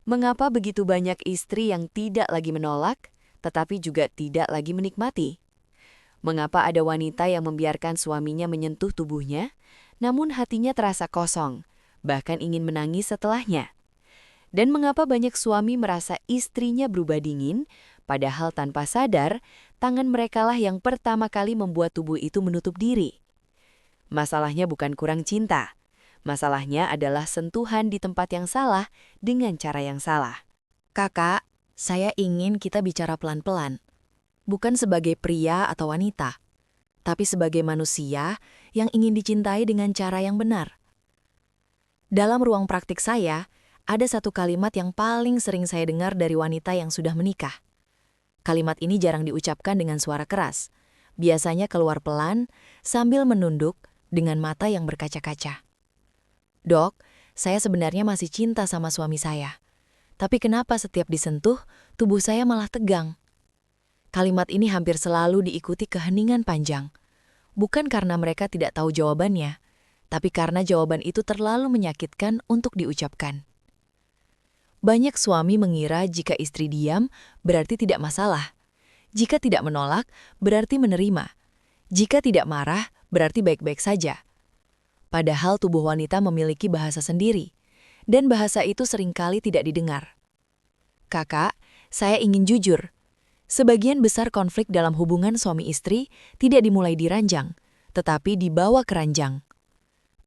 Mengapa begitu banyak istri yang tidak lagi menolak, tetapi juga tidak lagi menikmati? Mengapa ada wanita yang membiarkan suaminya menyentuh tubuhnya, namun hatinya terasa kosong, bahkan ingin menangis setelahnya? Dan mengapa banyak suami merasa istrinya berubah dingin, padahal tanpa sadar, tangan merekalah yang pertama kali membuat tubuh itu menutup diri? Masalahnya bukan kurang cinta. Masalahnya adalah sentuhan di tempat yang salah dengan cara yang salah. Kakak, saya ingin kita bicara pelan-pelan. Bukan sebagai pria atau wanita, tapi sebagai manusia yang ingin dicintai dengan cara yang benar. Dalam ruang praktik saya, ada satu kalimat yang paling sering saya dengar dari wanita yang sudah menikah. Kalimat ini jarang diucapkan dengan suara keras. Biasanya keluar pelan sambil menunduk dengan mata yang berkaca-kaca. Dok, saya sebenarnya masih cinta sama suami saya. Tapi kenapa setiap disentuh, tubuh saya malah tegang? Kalimat ini hampir selalu diikuti keheningan panjang. Bukan karena mereka tidak tahu jawabannya, tapi karena jawaban itu terlalu menyakitkan untuk diucapkan. Banyak suami mengira jika istri diam, berarti tidak masalah. Jika tidak menolak, berarti menerima. Jika tidak marah, berarti baik-baik saja. Padahal tubuh wanita memiliki bahasa sendiri, dan bahasa itu seringkali tidak didengar. Kakak, saya ingin jujur. Sebagian besar konflik dalam hubungan suami istri tidak dimulai di ranjang, tetapi dibawa ke ranjang.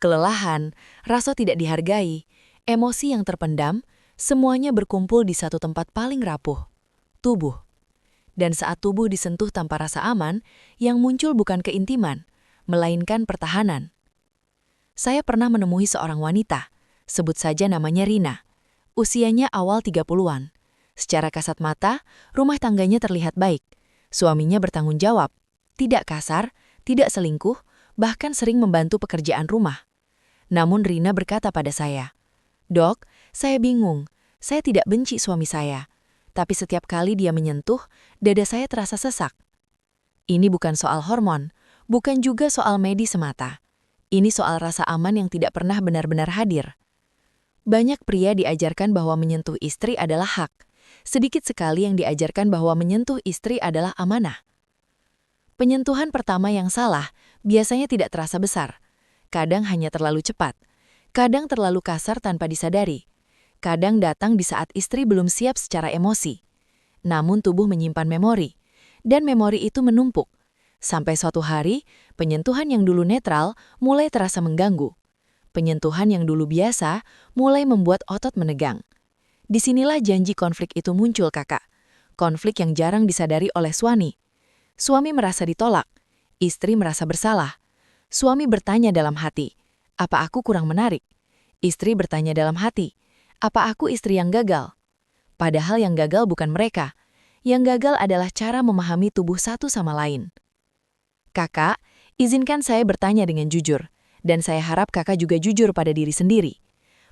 Kelelahan, rasa tidak dihargai, emosi yang terpendam, semuanya berkumpul di satu tempat paling rapuh, tubuh. Dan saat tubuh disentuh tanpa rasa aman, yang muncul bukan keintiman, melainkan pertahanan. Saya pernah menemui seorang wanita, sebut saja namanya Rina. Usianya awal 30-an. Secara kasat mata, rumah tangganya terlihat baik. Suaminya bertanggung jawab, tidak kasar, tidak selingkuh, bahkan sering membantu pekerjaan rumah. Namun Rina berkata pada saya, "Dok, saya bingung. Saya tidak benci suami saya. Tapi setiap kali dia menyentuh, dada saya terasa sesak." Ini bukan soal hormon, bukan juga soal medis semata. Ini soal rasa aman yang tidak pernah benar-benar hadir. Banyak pria diajarkan bahwa menyentuh istri adalah hak. Sedikit sekali yang diajarkan bahwa menyentuh istri adalah amanah. Penyentuhan pertama yang salah biasanya tidak terasa besar. Kadang hanya terlalu cepat. Kadang terlalu kasar tanpa disadari. Kadang datang di saat istri belum siap secara emosi. Namun tubuh menyimpan memori. Dan memori itu menumpuk. Sampai suatu hari, penyentuhan yang dulu netral mulai terasa mengganggu. Penyentuhan yang dulu biasa mulai membuat otot menegang. Disinilah janji konflik itu muncul, Kakak. Konflik yang jarang disadari oleh suami. Suami merasa ditolak. Istri merasa bersalah. Suami bertanya dalam hati, "Apa aku kurang menarik?" Istri bertanya dalam hati, "Apa aku istri yang gagal?" Padahal yang gagal bukan mereka. Yang gagal adalah cara memahami tubuh satu sama lain. Kakak, izinkan saya bertanya dengan jujur, dan saya harap kakak juga jujur pada diri sendiri.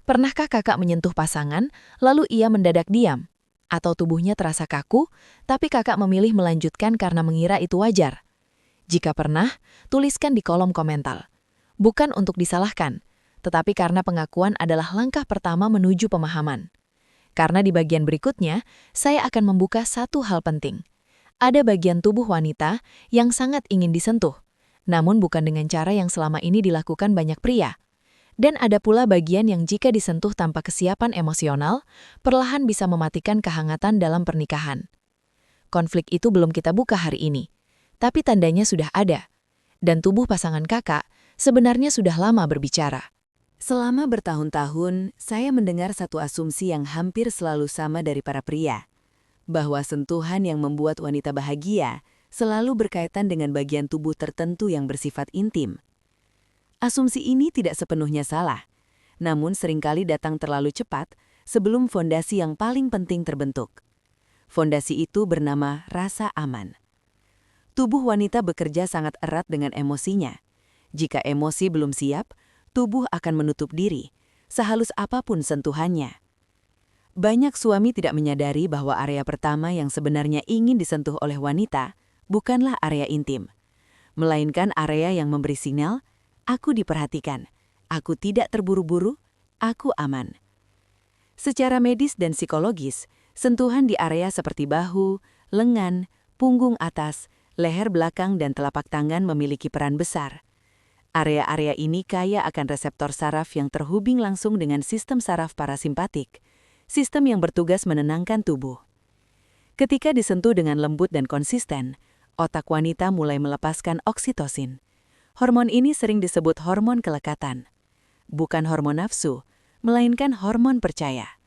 Pernahkah kakak menyentuh pasangan, lalu ia mendadak diam? Atau tubuhnya terasa kaku, tapi kakak memilih melanjutkan karena mengira itu wajar? Jika pernah, tuliskan di kolom komentar. Bukan untuk disalahkan, tetapi karena pengakuan adalah langkah pertama menuju pemahaman. Karena di bagian berikutnya, saya akan membuka satu hal penting. Ada bagian tubuh wanita yang sangat ingin disentuh, namun bukan dengan cara yang selama ini dilakukan banyak pria. Dan ada pula bagian yang jika disentuh tanpa kesiapan emosional, perlahan bisa mematikan kehangatan dalam pernikahan. Konflik itu belum kita buka hari ini, tapi tandanya sudah ada. Dan tubuh pasangan kakak sebenarnya sudah lama berbicara. Selama bertahun-tahun, saya mendengar satu asumsi yang hampir selalu sama dari para pria, bahwa sentuhan yang membuat wanita bahagia selalu berkaitan dengan bagian tubuh tertentu yang bersifat intim. Asumsi ini tidak sepenuhnya salah, namun seringkali datang terlalu cepat sebelum fondasi yang paling penting terbentuk. Fondasi itu bernama rasa aman. Tubuh wanita bekerja sangat erat dengan emosinya. Jika emosi belum siap, tubuh akan menutup diri, sehalus apapun sentuhannya. Banyak suami tidak menyadari bahwa area pertama yang sebenarnya ingin disentuh oleh wanita bukanlah area intim, melainkan area yang memberi sinyal, "Aku diperhatikan, aku tidak terburu-buru, aku aman." Secara medis dan psikologis, sentuhan di area seperti bahu, lengan, punggung atas, leher belakang dan telapak tangan memiliki peran besar. Area-area ini kaya akan reseptor saraf yang terhubung langsung dengan sistem saraf parasimpatik, sistem yang bertugas menenangkan tubuh. Ketika disentuh dengan lembut dan konsisten, otak wanita mulai melepaskan oksitosin. Hormon ini sering disebut hormon kelekatan. Bukan hormon nafsu, melainkan hormon percaya.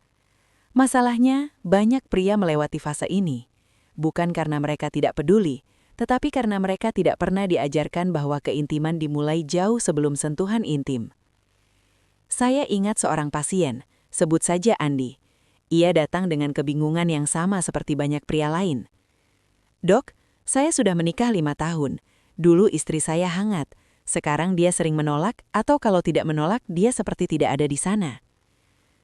Masalahnya, banyak pria melewati fase ini. Bukan karena mereka tidak peduli, tetapi karena mereka tidak pernah diajarkan bahwa keintiman dimulai jauh sebelum sentuhan intim. Saya ingat seorang pasien, sebut saja Andi. Ia datang dengan kebingungan yang sama seperti banyak pria lain. "Dok, saya sudah menikah 5 tahun. Dulu istri saya hangat. Sekarang dia sering menolak atau kalau tidak menolak dia seperti tidak ada di sana."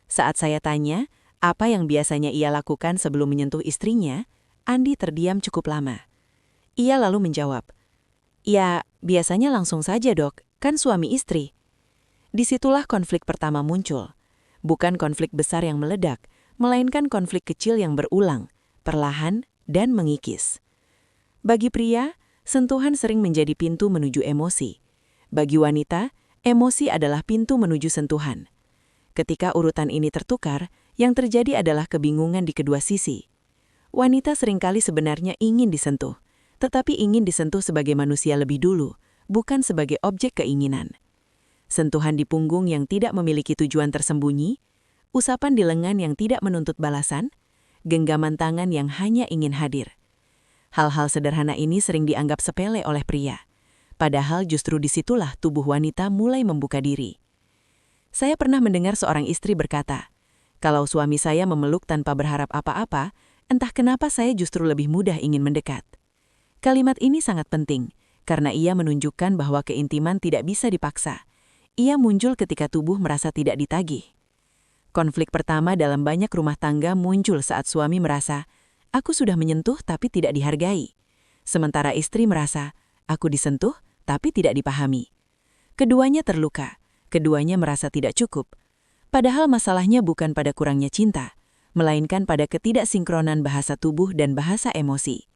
Saat saya tanya, apa yang biasanya ia lakukan sebelum menyentuh istrinya, Andi terdiam cukup lama. Ia lalu menjawab, "Ya, biasanya langsung saja dok, kan suami istri." Disitulah konflik pertama muncul. Bukan konflik besar yang meledak, melainkan konflik kecil yang berulang, perlahan, dan mengikis. Bagi pria, sentuhan sering menjadi pintu menuju emosi. Bagi wanita, emosi adalah pintu menuju sentuhan. Ketika urutan ini tertukar, yang terjadi adalah kebingungan di kedua sisi. Wanita seringkali sebenarnya ingin disentuh, tetapi ingin disentuh sebagai manusia lebih dulu, bukan sebagai objek keinginan. Sentuhan di punggung yang tidak memiliki tujuan tersembunyi, usapan di lengan yang tidak menuntut balasan, genggaman tangan yang hanya ingin hadir. Hal-hal sederhana ini sering dianggap sepele oleh pria. Padahal justru disitulah tubuh wanita mulai membuka diri. Saya pernah mendengar seorang istri berkata, "Kalau suami saya memeluk tanpa berharap apa-apa, entah kenapa saya justru lebih mudah ingin mendekat." Kalimat ini sangat penting, karena ia menunjukkan bahwa keintiman tidak bisa dipaksa. Ia muncul ketika tubuh merasa tidak ditagih. Konflik pertama dalam banyak rumah tangga muncul saat suami merasa, "Aku sudah menyentuh tapi tidak dihargai." Sementara istri merasa, "Aku disentuh tapi tidak dipahami." Keduanya terluka, keduanya merasa tidak cukup. Padahal masalahnya bukan pada kurangnya cinta, melainkan pada ketidaksinkronan bahasa tubuh dan bahasa emosi.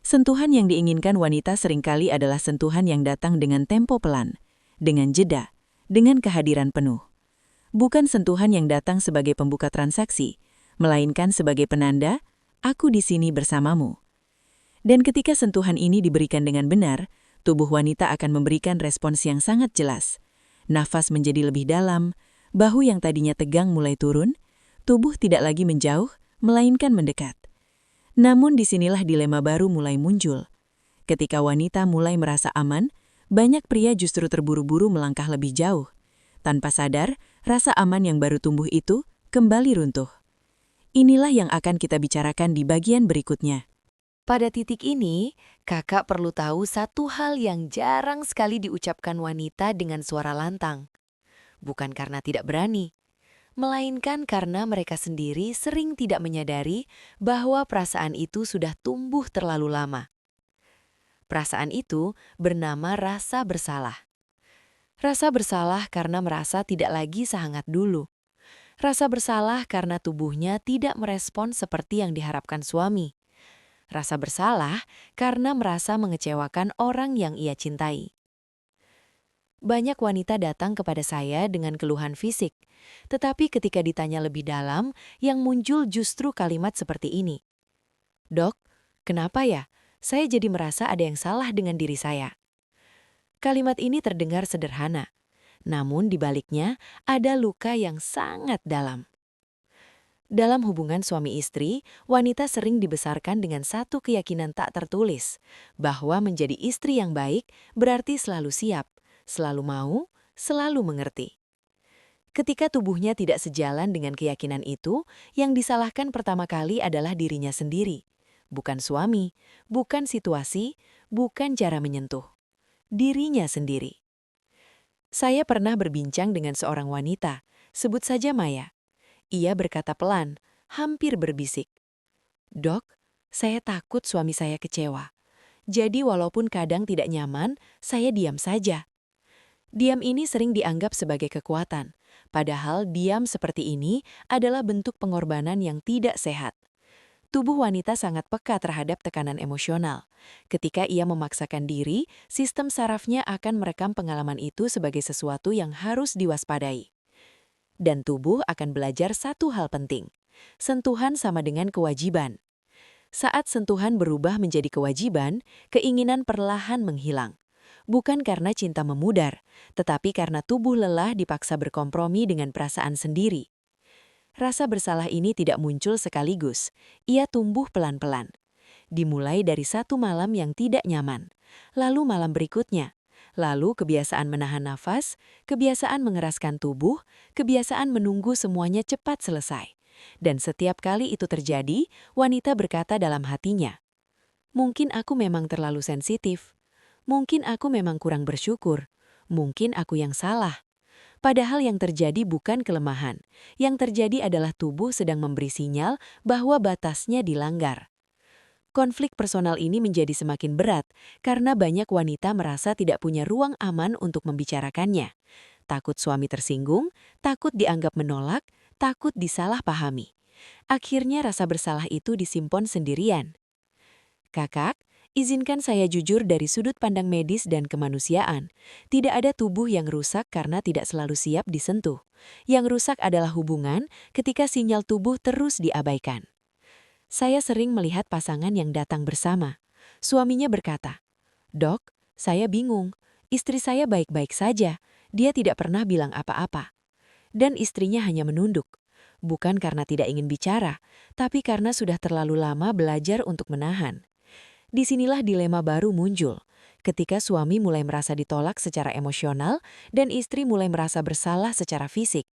Sentuhan yang diinginkan wanita seringkali adalah sentuhan yang datang dengan tempo pelan, dengan jeda, dengan kehadiran penuh. Bukan sentuhan yang datang sebagai pembuka transaksi, melainkan sebagai penanda, "Aku di sini bersamamu." Dan ketika sentuhan ini diberikan dengan benar, tubuh wanita akan memberikan respons yang sangat jelas. Nafas menjadi lebih dalam, bahu yang tadinya tegang mulai turun, tubuh tidak lagi menjauh, melainkan mendekat. Namun disinilah dilema baru mulai muncul. Ketika wanita mulai merasa aman, banyak pria justru terburu-buru melangkah lebih jauh. Tanpa sadar, rasa aman yang baru tumbuh itu kembali runtuh. Inilah yang akan kita bicarakan di bagian berikutnya. Pada titik ini, kakak perlu tahu satu hal yang jarang sekali diucapkan wanita dengan suara lantang. Bukan karena tidak berani, melainkan karena mereka sendiri sering tidak menyadari bahwa perasaan itu sudah tumbuh terlalu lama. Perasaan itu bernama rasa bersalah. Rasa bersalah karena merasa tidak lagi sehangat dulu. Rasa bersalah karena tubuhnya tidak merespon seperti yang diharapkan suami. Rasa bersalah karena merasa mengecewakan orang yang ia cintai. Banyak wanita datang kepada saya dengan keluhan fisik, tetapi ketika ditanya lebih dalam, yang muncul justru kalimat seperti ini. "Dok, kenapa ya? Saya jadi merasa ada yang salah dengan diri saya." Kalimat ini terdengar sederhana, namun di baliknya ada luka yang sangat dalam. Dalam hubungan suami istri, wanita sering dibesarkan dengan satu keyakinan tak tertulis, bahwa menjadi istri yang baik berarti selalu siap, selalu mau, selalu mengerti. Ketika tubuhnya tidak sejalan dengan keyakinan itu, yang disalahkan pertama kali adalah dirinya sendiri. Bukan suami, bukan situasi, bukan cara menyentuh. Dirinya sendiri. Saya pernah berbincang dengan seorang wanita, sebut saja Maya. Ia berkata pelan, hampir berbisik. "Dok, saya takut suami saya kecewa. Jadi walaupun kadang tidak nyaman, saya diam saja." Diam ini sering dianggap sebagai kekuatan, Padahal diam seperti ini adalah bentuk pengorbanan yang tidak sehat. Tubuh wanita sangat peka terhadap tekanan emosional. Ketika ia memaksakan diri, sistem sarafnya akan merekam pengalaman itu sebagai sesuatu yang harus diwaspadai. Dan tubuh akan belajar satu hal penting. Sentuhan sama dengan kewajiban. Saat sentuhan berubah menjadi kewajiban, keinginan perlahan menghilang. Bukan karena cinta memudar, tetapi karena tubuh lelah dipaksa berkompromi dengan perasaan sendiri. Rasa bersalah ini tidak muncul sekaligus, ia tumbuh pelan-pelan. Dimulai dari satu malam yang tidak nyaman, lalu malam berikutnya, lalu kebiasaan menahan nafas, kebiasaan mengeraskan tubuh, kebiasaan menunggu semuanya cepat selesai. Dan setiap kali itu terjadi, wanita berkata dalam hatinya, "Mungkin aku memang terlalu sensitif. Mungkin aku memang kurang bersyukur. Mungkin aku yang salah." Padahal yang terjadi bukan kelemahan. Yang terjadi adalah tubuh sedang memberi sinyal bahwa batasnya dilanggar. Konflik personal ini menjadi semakin berat karena banyak wanita merasa tidak punya ruang aman untuk membicarakannya. Takut suami tersinggung, takut dianggap menolak, takut disalahpahami. Akhirnya rasa bersalah itu disimpan sendirian. "Kakak, izinkan saya jujur dari sudut pandang medis dan kemanusiaan. Tidak ada tubuh yang rusak karena tidak selalu siap disentuh. Yang rusak adalah hubungan ketika sinyal tubuh terus diabaikan." Saya sering melihat pasangan yang datang bersama. Suaminya berkata, "Dok, saya bingung. Istri saya baik-baik saja. Dia tidak pernah bilang apa-apa." Dan istrinya hanya menunduk. Bukan karena tidak ingin bicara, tapi karena sudah terlalu lama belajar untuk menahan. Disinilah dilema baru muncul, ketika suami mulai merasa ditolak secara emosional dan istri mulai merasa bersalah secara fisik.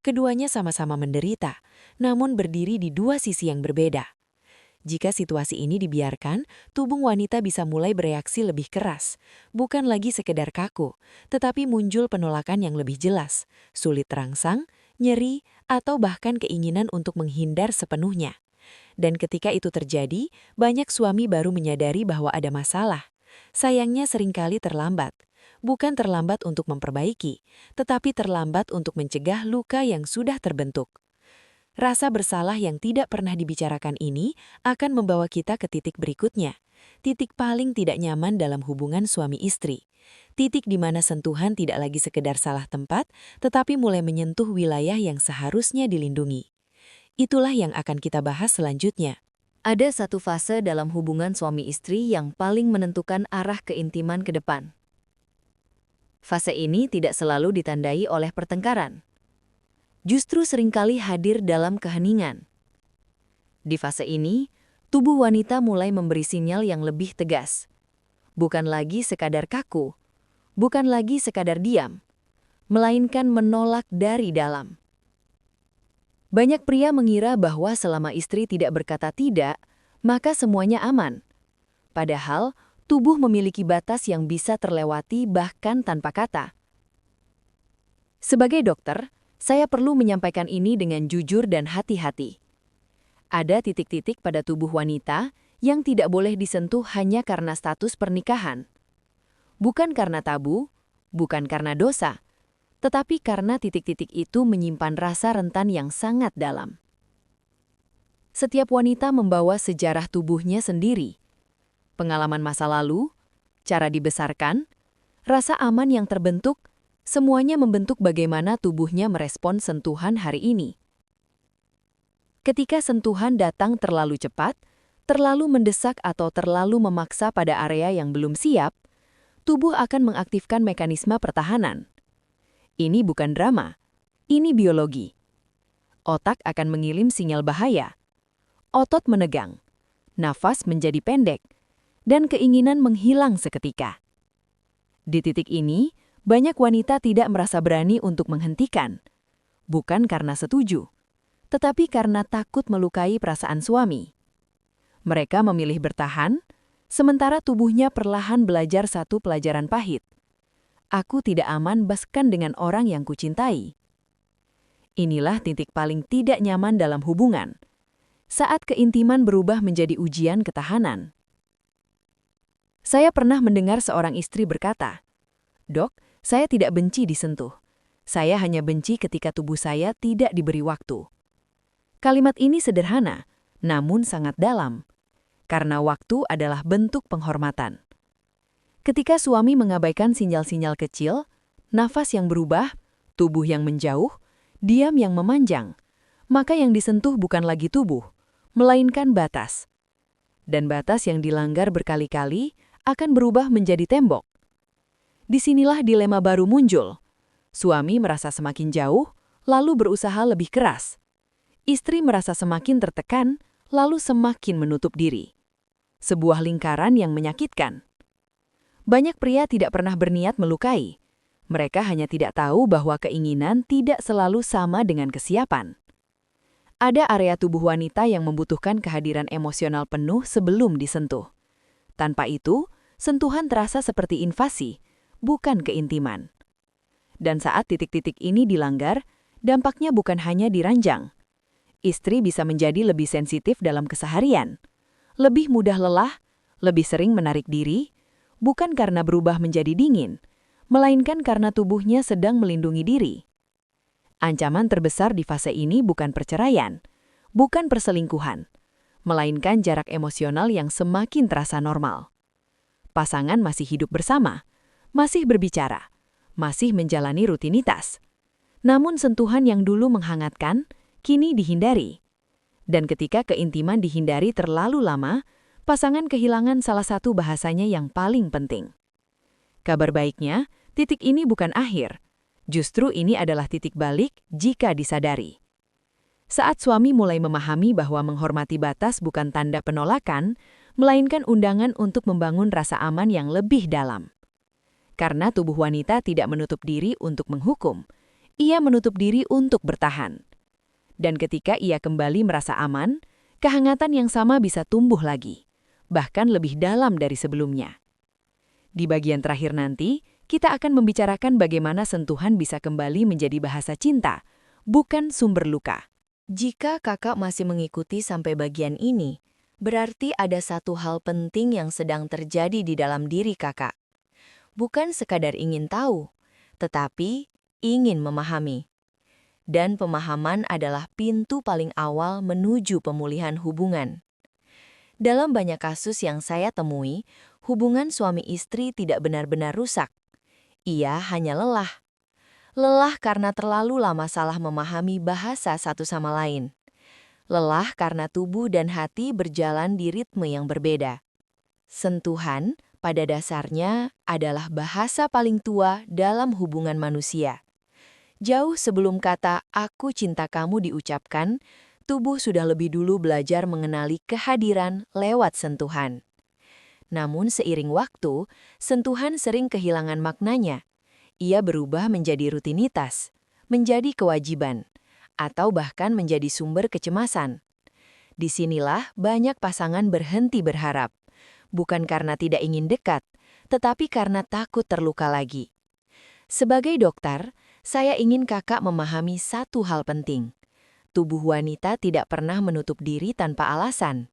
Keduanya sama-sama menderita, namun berdiri di dua sisi yang berbeda. Jika situasi ini dibiarkan, tubuh wanita bisa mulai bereaksi lebih keras. Bukan lagi sekedar kaku, tetapi muncul penolakan yang lebih jelas, sulit terangsang, nyeri, atau bahkan keinginan untuk menghindar sepenuhnya. Dan ketika itu terjadi, banyak suami baru menyadari bahwa ada masalah. Sayangnya seringkali terlambat. Bukan terlambat untuk memperbaiki, tetapi terlambat untuk mencegah luka yang sudah terbentuk. Rasa bersalah yang tidak pernah dibicarakan ini akan membawa kita ke titik berikutnya. Titik paling tidak nyaman dalam hubungan suami istri. Titik di mana sentuhan tidak lagi sekedar salah tempat, tetapi mulai menyentuh wilayah yang seharusnya dilindungi. Itulah yang akan kita bahas selanjutnya. Ada satu fase dalam hubungan suami istri yang paling menentukan arah keintiman ke depan. Fase ini tidak selalu ditandai oleh pertengkaran. Justru seringkali hadir dalam keheningan. Di fase ini, tubuh wanita mulai memberi sinyal yang lebih tegas. Bukan lagi sekadar kaku, bukan lagi sekadar diam, melainkan menolak dari dalam. Banyak pria mengira bahwa selama istri tidak berkata tidak, maka semuanya aman. Padahal, tubuh memiliki batas yang bisa terlewati bahkan tanpa kata. Sebagai dokter, saya perlu menyampaikan ini dengan jujur dan hati-hati. Ada titik-titik pada tubuh wanita yang tidak boleh disentuh hanya karena status pernikahan. Bukan karena tabu, bukan karena dosa, tetapi karena titik-titik itu menyimpan rasa rentan yang sangat dalam. Setiap wanita membawa sejarah tubuhnya sendiri. Pengalaman masa lalu, cara dibesarkan, rasa aman yang terbentuk, semuanya membentuk bagaimana tubuhnya merespon sentuhan hari ini. Ketika sentuhan datang terlalu cepat, terlalu mendesak atau terlalu memaksa pada area yang belum siap, tubuh akan mengaktifkan mekanisme pertahanan. Ini bukan drama, ini biologi. Otak akan mengirim sinyal bahaya. Otot menegang, nafas menjadi pendek, dan keinginan menghilang seketika. Di titik ini, banyak wanita tidak merasa berani untuk menghentikan. Bukan karena setuju, tetapi karena takut melukai perasaan suami. Mereka memilih bertahan, sementara tubuhnya perlahan belajar satu pelajaran pahit. Aku tidak aman bahkan dengan orang yang kucintai. Inilah titik paling tidak nyaman dalam hubungan. Saat keintiman berubah menjadi ujian ketahanan. Saya pernah mendengar seorang istri berkata, "Dok, saya tidak benci disentuh. Saya hanya benci ketika tubuh saya tidak diberi waktu. Kalimat ini sederhana, namun sangat dalam. Karena waktu adalah bentuk penghormatan. Ketika suami mengabaikan sinyal-sinyal kecil, nafas yang berubah, tubuh yang menjauh, diam yang memanjang, maka yang disentuh bukan lagi tubuh, melainkan batas. Dan batas yang dilanggar berkali-kali akan berubah menjadi tembok. Disinilah dilema baru muncul. Suami merasa semakin jauh, lalu berusaha lebih keras. Istri merasa semakin tertekan, lalu semakin menutup diri. Sebuah lingkaran yang menyakitkan. Banyak pria tidak pernah berniat melukai. Mereka hanya tidak tahu bahwa keinginan tidak selalu sama dengan kesiapan. Ada area tubuh wanita yang membutuhkan kehadiran emosional penuh sebelum disentuh. Tanpa itu, sentuhan terasa seperti invasi, bukan keintiman. Dan saat titik-titik ini dilanggar, dampaknya bukan hanya di ranjang. Istri bisa menjadi lebih sensitif dalam keseharian, lebih mudah lelah, lebih sering menarik diri, bukan karena berubah menjadi dingin, melainkan karena tubuhnya sedang melindungi diri. Ancaman terbesar di fase ini bukan perceraian, bukan perselingkuhan, melainkan jarak emosional yang semakin terasa normal. Pasangan masih hidup bersama, masih berbicara, masih menjalani rutinitas. Namun sentuhan yang dulu menghangatkan, kini dihindari. Dan ketika keintiman dihindari terlalu lama, pasangan kehilangan salah satu bahasanya yang paling penting. Kabar baiknya, titik ini bukan akhir. Justru ini adalah titik balik jika disadari. Saat suami mulai memahami bahwa menghormati batas bukan tanda penolakan, melainkan undangan untuk membangun rasa aman yang lebih dalam. Karena tubuh wanita tidak menutup diri untuk menghukum, ia menutup diri untuk bertahan. Dan ketika ia kembali merasa aman, kehangatan yang sama bisa tumbuh lagi, bahkan lebih dalam dari sebelumnya. Di bagian terakhir nanti, kita akan membicarakan bagaimana sentuhan bisa kembali menjadi bahasa cinta, bukan sumber luka. Jika kakak masih mengikuti sampai bagian ini, berarti ada satu hal penting yang sedang terjadi di dalam diri kakak. Bukan sekadar ingin tahu, tetapi ingin memahami. Dan pemahaman adalah pintu paling awal menuju pemulihan hubungan. Dalam banyak kasus yang saya temui, hubungan suami istri tidak benar-benar rusak. Ia hanya lelah. Lelah karena terlalu lama salah memahami bahasa satu sama lain. Lelah karena tubuh dan hati berjalan di ritme yang berbeda. Sentuhan, pada dasarnya, adalah bahasa paling tua dalam hubungan manusia. Jauh sebelum kata "aku cinta kamu" diucapkan, tubuh sudah lebih dulu belajar mengenali kehadiran lewat sentuhan. Namun seiring waktu, sentuhan sering kehilangan maknanya. Ia berubah menjadi rutinitas, menjadi kewajiban, atau bahkan menjadi sumber kecemasan. Disinilah banyak pasangan berhenti berharap, bukan karena tidak ingin dekat, tetapi karena takut terluka lagi. Sebagai dokter, saya ingin kakak memahami satu hal penting. Tubuh wanita tidak pernah menutup diri tanpa alasan.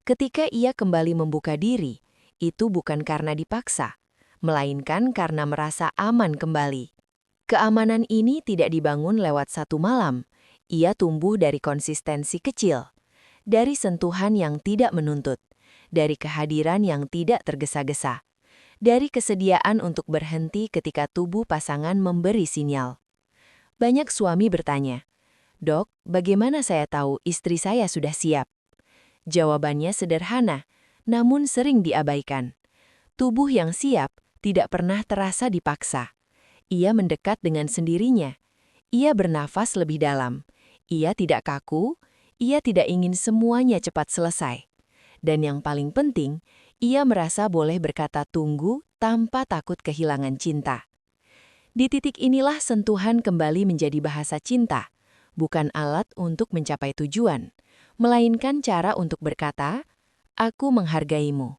Ketika ia kembali membuka diri, itu bukan karena dipaksa, melainkan karena merasa aman kembali. Keamanan ini tidak dibangun lewat satu malam. Ia tumbuh dari konsistensi kecil, dari sentuhan yang tidak menuntut, dari kehadiran yang tidak tergesa-gesa, dari kesediaan untuk berhenti ketika tubuh pasangan memberi sinyal. Banyak suami bertanya, "Dok, bagaimana saya tahu istri saya sudah siap?" Jawabannya sederhana, namun sering diabaikan. Tubuh yang siap tidak pernah terasa dipaksa. Ia mendekat dengan sendirinya. Ia bernafas lebih dalam. Ia tidak kaku. Ia tidak ingin semuanya cepat selesai. Dan yang paling penting, ia merasa boleh berkata tunggu tanpa takut kehilangan cinta. Di titik inilah sentuhan kembali menjadi bahasa cinta, bukan alat untuk mencapai tujuan, melainkan cara untuk berkata, "Aku menghargaimu."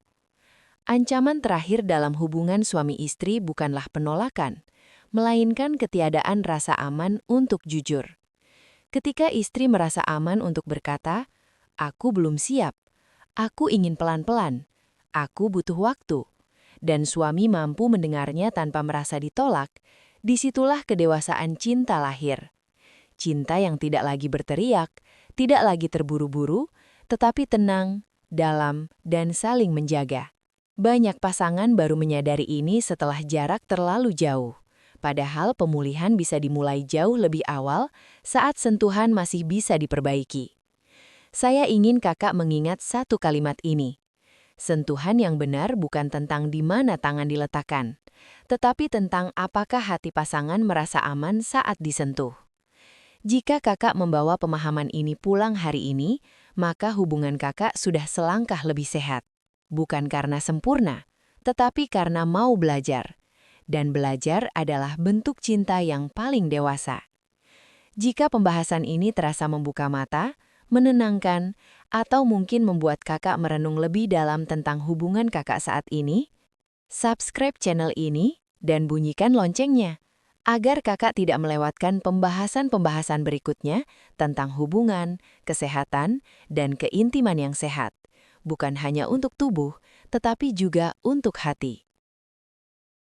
Ancaman terakhir dalam hubungan suami istri bukanlah penolakan, melainkan ketiadaan rasa aman untuk jujur. Ketika istri merasa aman untuk berkata, "Aku belum siap, aku ingin pelan-pelan, aku butuh waktu," dan suami mampu mendengarnya tanpa merasa ditolak, Disitulah kedewasaan cinta lahir. Cinta yang tidak lagi berteriak, tidak lagi terburu-buru, tetapi tenang, dalam, dan saling menjaga. Banyak pasangan baru menyadari ini setelah jarak terlalu jauh. Padahal pemulihan bisa dimulai jauh lebih awal saat sentuhan masih bisa diperbaiki. Saya ingin kakak mengingat satu kalimat ini. Sentuhan yang benar bukan tentang di mana tangan diletakkan, tetapi tentang apakah hati pasangan merasa aman saat disentuh. Jika kakak membawa pemahaman ini pulang hari ini, maka hubungan kakak sudah selangkah lebih sehat. Bukan karena sempurna, tetapi karena mau belajar. Dan belajar adalah bentuk cinta yang paling dewasa. Jika pembahasan ini terasa membuka mata, menenangkan, atau mungkin membuat kakak merenung lebih dalam tentang hubungan kakak saat ini, subscribe channel ini dan bunyikan loncengnya, agar kakak tidak melewatkan pembahasan-pembahasan berikutnya tentang hubungan, kesehatan, dan keintiman yang sehat, bukan hanya untuk tubuh, tetapi juga untuk hati.